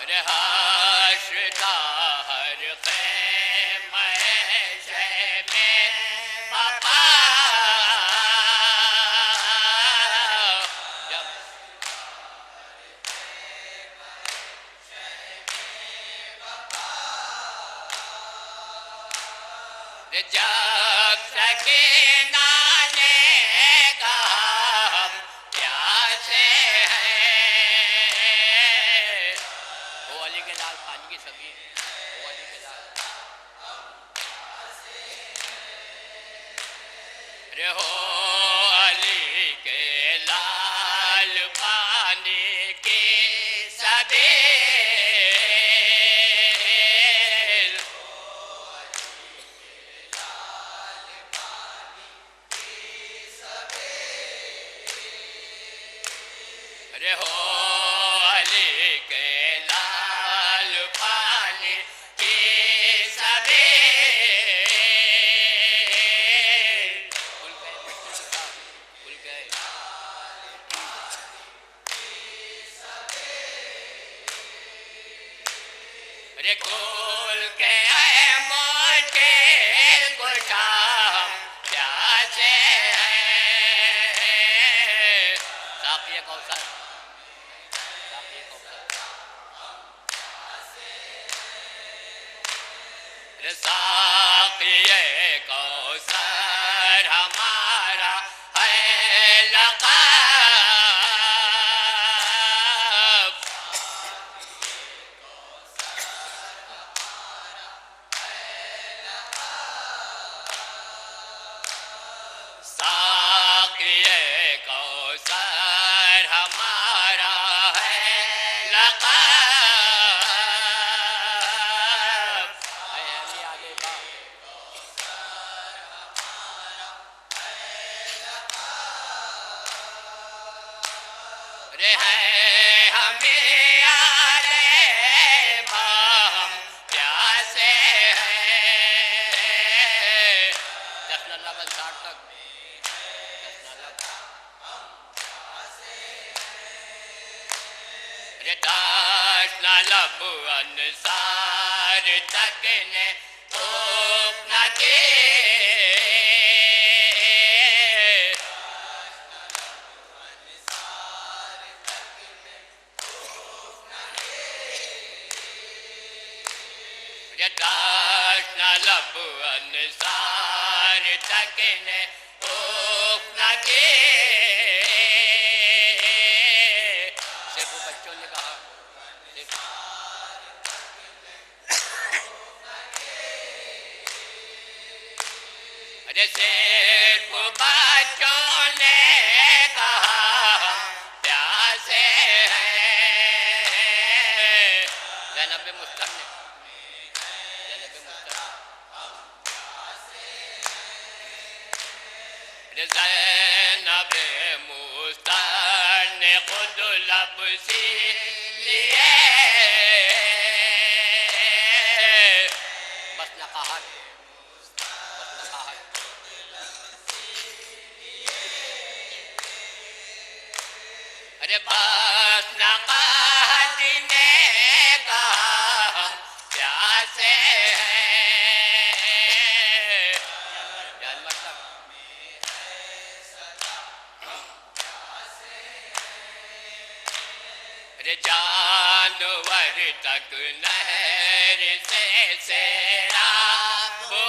अरे हर्षता हर ख़ैमे में बापा जब सकीना ने कहा हम प्यासे हैं, वो अली के लाल पानी की सभी, वो अली के लाल रे हो अली के लाल पानी की सभी रे हो अली के लाल पानी की सभी भूल गए रे खोल के मोटे गुलाम प्यासे हैं साक़िए कौसर साक़िए कौसर हमारा है लक़ब साक़िए कौसर हमारा है लक़ब रे है हमें यारे हम प्यासे हैं दसनल्ला बलसाड़ तक रे दसनल्ला अंसार तक ने अपना के दसनल्ला अंसार तक ने अपना के सिर्फ बच्चों ने कहा अरे सिर्फ बच्चों ने कहा हम प्यासे हैं ज़ैनब मुस्तर ने ज़ैनब मुस्तर ने खुद लब से लिए बस नक़ाहत अरे बस नक़ाहत ने कहा हम प्यासे हैं जानवर तक नहर से सैराब हो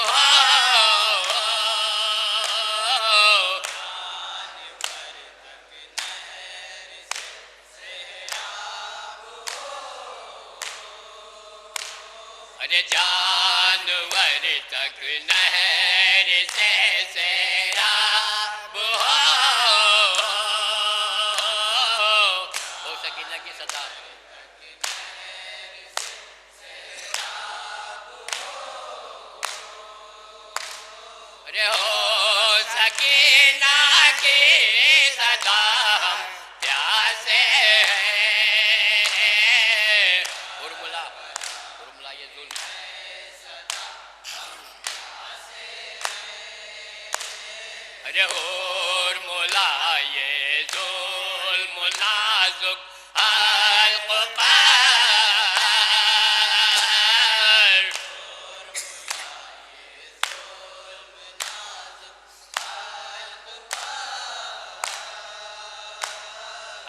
अरे जानवर तक नहर से सैराब हो सकीना की सदा अरे हो सकीना की सदा हम प्यासे हैं उर्मिला ये जुल्म